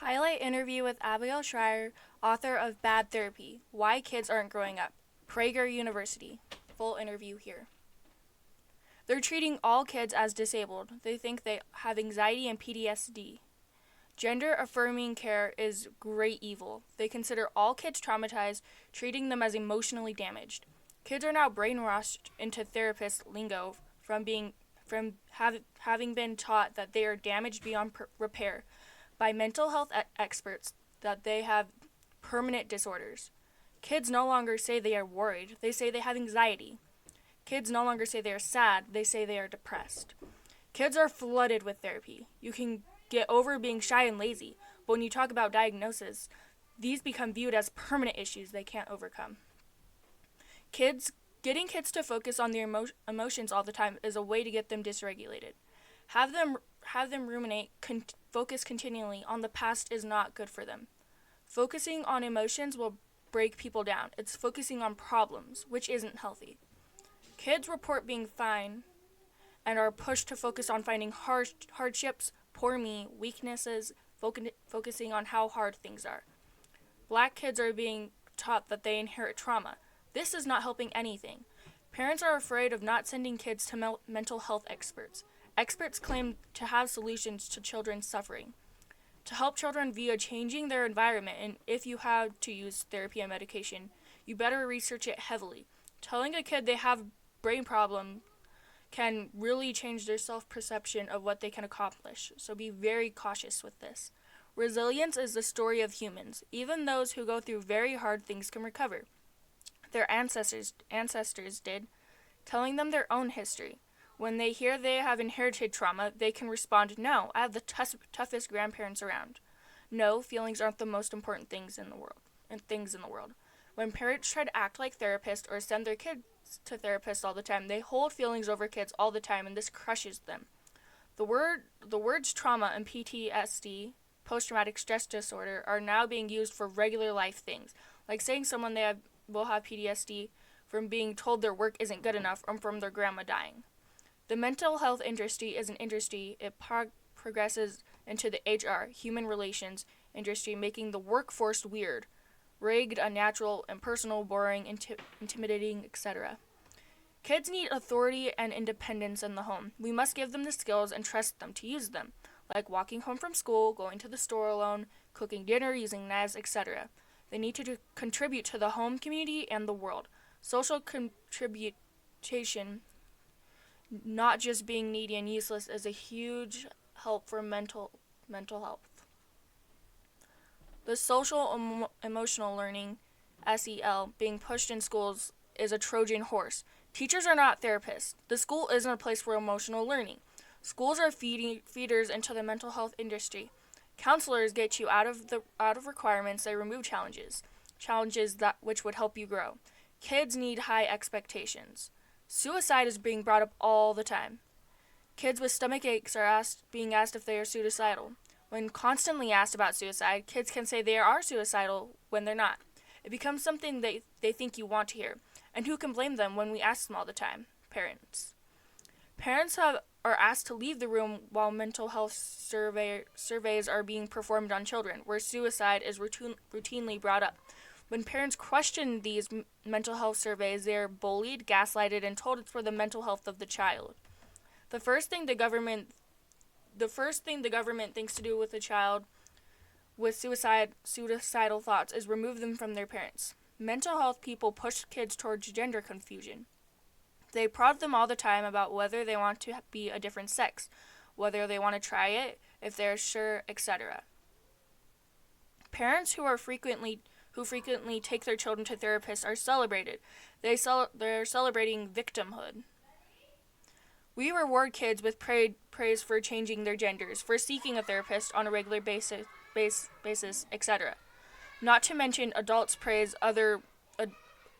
Highlight interview with Abigail Shrier, author of Bad Therapy, Why Kids Aren't Growing Up, Prager University. Full interview here. They're treating all kids as disabled. They think they have anxiety and PTSD. Gender affirming care is great evil. They consider all kids traumatized, treating them as emotionally damaged. Kids are now brainwashed into therapist lingo from having been taught that they are damaged beyond repair by mental health experts that they have permanent disorders. Kids no longer say they are worried, they say they have anxiety. Kids no longer say they are sad, they say they are depressed. Kids are flooded with therapy. You can get over being shy and lazy, but when you talk about diagnosis, these become viewed as permanent issues they can't overcome. Getting kids to focus on their emotions all the time is a way to get them dysregulated. Have them ruminate, focus continually on the past is not good for them. Focusing on emotions will break people down. It's focusing on problems, which isn't healthy. Kids report being fine and are pushed to focus on finding hardships, poor me, weaknesses, focusing on how hard things are. Black kids are being taught that they inherit trauma. This is not helping anything. Parents are afraid of not sending kids to mental health experts. Experts claim to have solutions to children's suffering. To help children via changing their environment, and if you have to use therapy and medication, you better research it heavily. Telling a kid they have brain problem can really change their self-perception of what they can accomplish, so be very cautious with this. Resilience is the story of humans. Even those who go through very hard things can recover. Their ancestors did, telling them their own history. When they hear they have inherited trauma, they can respond, "No, I have the toughest grandparents around." No, feelings aren't the most important things in the world. When parents try to act like therapists or send their kids to therapists all the time, they hold feelings over kids all the time, and this crushes them. The words trauma and PTSD, post-traumatic stress disorder, are now being used for regular life things, like saying someone will have PTSD from being told their work isn't good enough or from their grandma dying. The mental health industry is an industry. It progresses into the HR, human relations industry, making the workforce weird, rigged, unnatural, impersonal, boring, intimidating, etc. Kids need authority and independence in the home. We must give them the skills and trust them to use them, like walking home from school, going to the store alone, cooking dinner, using knives, etc. They need to contribute to the home, community, and the world. Social contribution, not just being needy and useless, is a huge help for mental health. The social emotional learning, SEL, being pushed in schools is a Trojan horse. Teachers are not therapists. The school isn't a place for emotional learning. Schools are feeders into the mental health industry. Counselors get you out of requirements. They remove challenges that which would help you grow. Kids need high expectations. Suicide is being brought up all the time. Kids with stomach aches are being asked if they are suicidal. When constantly asked about suicide, kids can say they are suicidal when they're not. It becomes something they think you want to hear. And who can blame them when we ask them all the time? Parents. Parents are asked to leave the room while mental health surveys are being performed on children, where suicide is routinely brought up. When parents question these mental health surveys, they are bullied, gaslighted, and told it's for the mental health of the child. The first thing the government thinks to do with a child with suicidal thoughts is remove them from their parents. Mental health people push kids towards gender confusion. They prod them all the time about whether they want to be a different sex, whether they want to try it, if they're sure, etc. Parents who frequently take their children to therapists are celebrated. They're celebrating victimhood. We reward kids with praise for changing their genders, for seeking a therapist on a regular basis, etc. Not to mention, adults praise other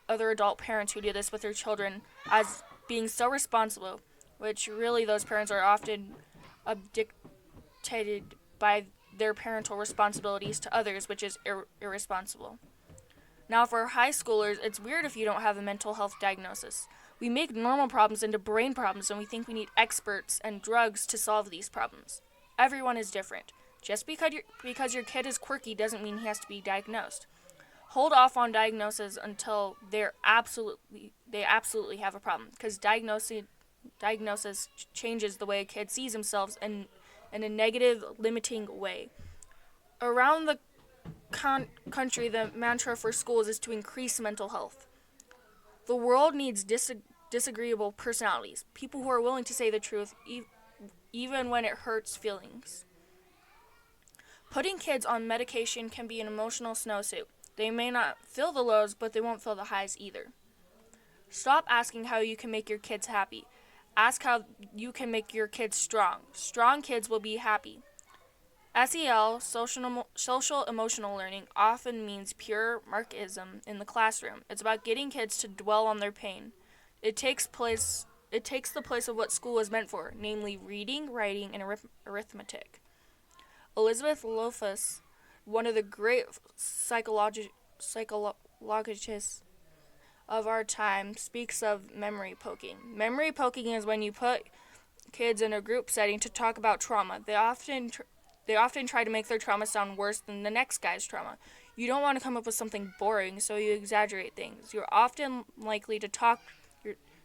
adult parents who do this with their children as being so responsible, which really those parents are often dictated by their parental responsibilities to others, which is irresponsible. Now, for high schoolers, it's weird if you don't have a mental health diagnosis. We make normal problems into brain problems, and we think we need experts and drugs to solve these problems. Everyone is different. Just because your kid is quirky doesn't mean he has to be diagnosed. Hold off on diagnosis until they absolutely have a problem, because diagnosis changes the way a kid sees themselves in a negative, limiting way. Around the country, the mantra for schools is to increase mental health. The world needs disagreeable personalities, people who are willing to say the truth even when it hurts feelings. Putting kids on medication can be an emotional snowsuit. They may not feel the lows, but they won't feel the highs either. Stop asking how you can make your kids happy. Ask how you can make your kids strong. Strong kids will be happy. SEL, social emotional learning, often means pure Marxism in the classroom. It's about getting kids to dwell on their pain. It takes the place of what school was meant for, namely reading, writing, and arithmetic. Elizabeth Loftus, one of the great psychologists of our time, speaks of memory poking. Memory poking is when you put kids in a group setting to talk about trauma. They often try to make their trauma sound worse than the next guy's trauma. You don't want to come up with something boring, so you exaggerate things. You're often likely to talk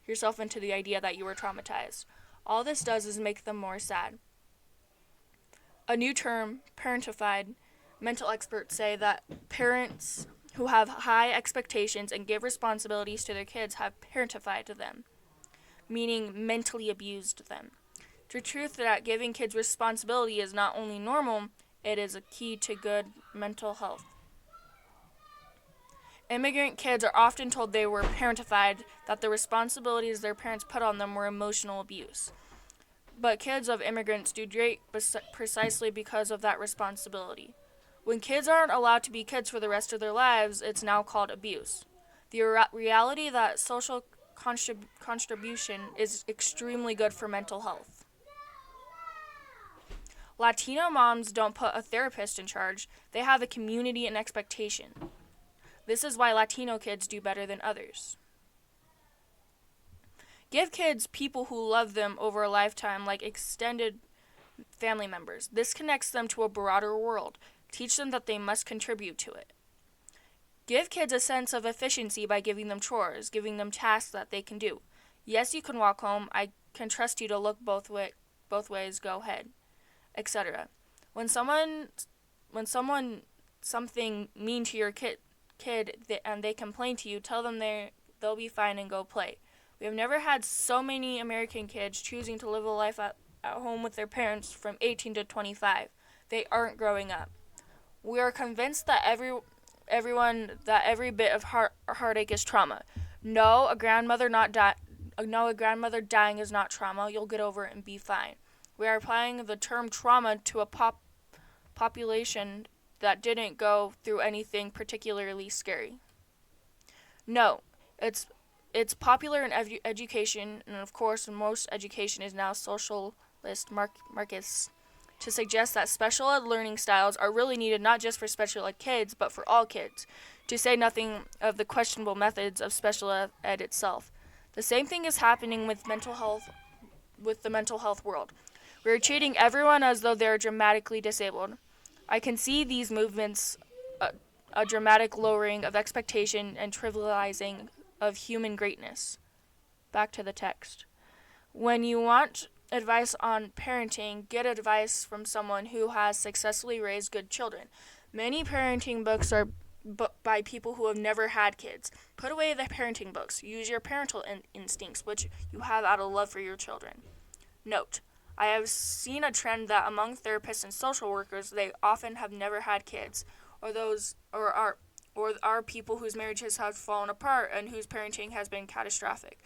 yourself into the idea that you were traumatized. All this does is make them more sad. A new term, parentified. Mental experts say that parents who have high expectations and give responsibilities to their kids have parentified them, meaning mentally abused them. The truth that giving kids responsibility is not only normal, it is a key to good mental health. Immigrant kids are often told they were parentified, that the responsibilities their parents put on them were emotional abuse. But kids of immigrants do great precisely because of that responsibility. When kids aren't allowed to be kids for the rest of their lives, it's now called abuse. The reality that social contribution is extremely good for mental health. Latino moms don't put a therapist in charge, they have a community and expectation. This is why Latino kids do better than others. Give kids people who love them over a lifetime, like extended family members. This connects them to a broader world. Teach them that they must contribute to it. Give kids a sense of efficiency by giving them chores, giving them tasks that they can do. Yes, you can walk home. I can trust you to look both ways. Go ahead, etc. When something mean to your kid and they complain to you, tell them they'll be fine and go play. We have never had so many American kids choosing to live a life at home with their parents from 18 to 25. They aren't growing up. We are convinced that every bit of heartache is trauma. No, a grandmother dying is not trauma. You'll get over it and be fine. We are applying the term trauma to a population that didn't go through anything particularly scary. No, it's popular in education, and of course most education is now socialist Marxist, to suggest that special ed learning styles are really needed not just for special ed kids, but for all kids, to say nothing of the questionable methods of special ed itself. The same thing is happening with the mental health world. We are treating everyone as though they are dramatically disabled. I can see these movements, a dramatic lowering of expectation and trivializing of human greatness. Back to the text. When you want advice on parenting, get advice from someone who has successfully raised good children. Many parenting books are by people who have never had kids. Put away the parenting books. Use your parental instincts, which you have out of love for your children. Note, I have seen a trend that among therapists and social workers, they often have never had kids, or are people whose marriages have fallen apart and whose parenting has been catastrophic.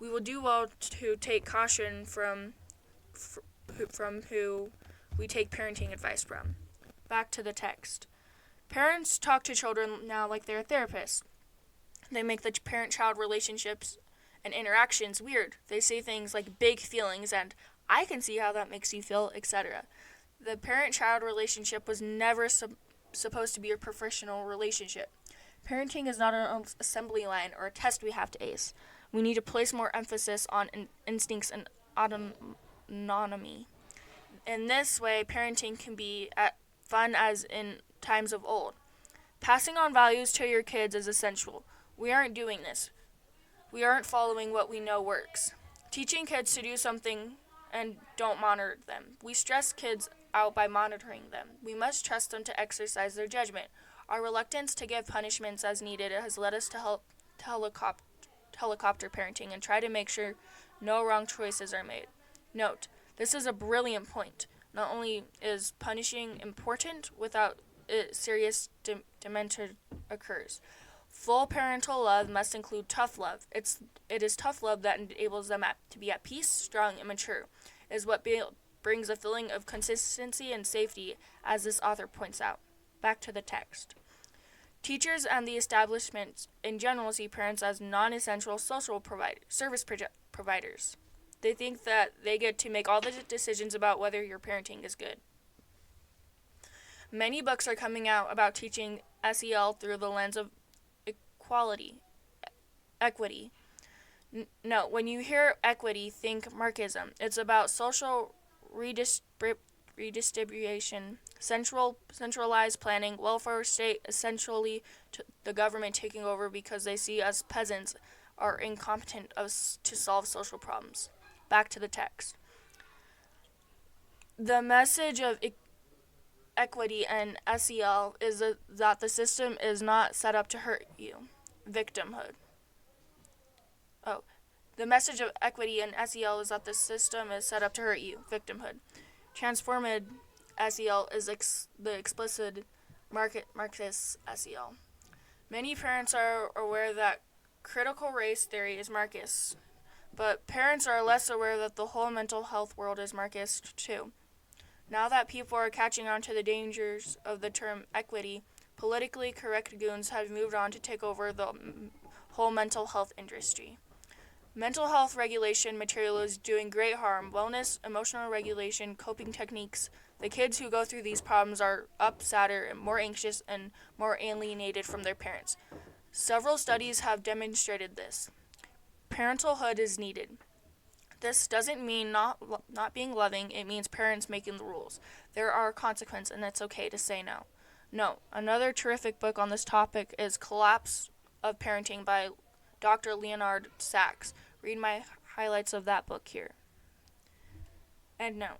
We will do well to take caution from who we take parenting advice from. Back to the text. Parents talk to children now like they're therapists. They make the parent-child relationships and interactions weird. They say things like big feelings and I can see how that makes you feel, etc. The parent-child relationship was never supposed to be a professional relationship. Parenting is not an assembly line or a test we have to ace. We need to place more emphasis on instincts and autonomy. In this way, parenting can be fun as in times of old. Passing on values to your kids is essential. We aren't doing this. We aren't following what we know works. Teaching kids to do something and don't monitor them. We stress kids out by monitoring them. We must trust them to exercise their judgment. Our reluctance to give punishments as needed has led us to helicopter parenting and try to make sure no wrong choices are made. Note, this is a brilliant point. Not only is punishing important without it, serious dementia occurs. Full parental love must include tough love. It is tough love that enables them to be at peace, strong, and mature. It is what brings a feeling of consistency and safety, as this author points out. Back to the text. Teachers and the establishment in general see parents as non-essential service providers. They think that they get to make all the decisions about whether your parenting is good. Many books are coming out about teaching SEL through the lens of equity. No, when you hear equity, think Marxism. It's about social redistribution, centralized planning, welfare state, essentially the government taking over because they see us peasants are incompetent to solve social problems. Back to the text. The message of equity and SEL is that the system is not set up to hurt you. Victimhood. The message of equity and SEL is that the system is set up to hurt you. Victimhood. Transformed SEL is the explicit Marxist SEL. Many parents are aware that critical race theory is Marxist, but parents are less aware that the whole mental health world is Marxist too. Now that people are catching on to the dangers of the term equity, politically correct goons have moved on to take over the whole mental health industry. Mental health regulation material is doing great harm. Wellness, emotional regulation, coping techniques. The kids who go through these problems are sadder, and more anxious, and more alienated from their parents. Several studies have demonstrated this. Parentalhood is needed. This doesn't mean not being loving. It means parents making the rules. There are consequences, and it's okay to say no. No. Another terrific book on this topic is Collapse of Parenting by Dr. Leonard Sachs. Read my highlights of that book here. And no.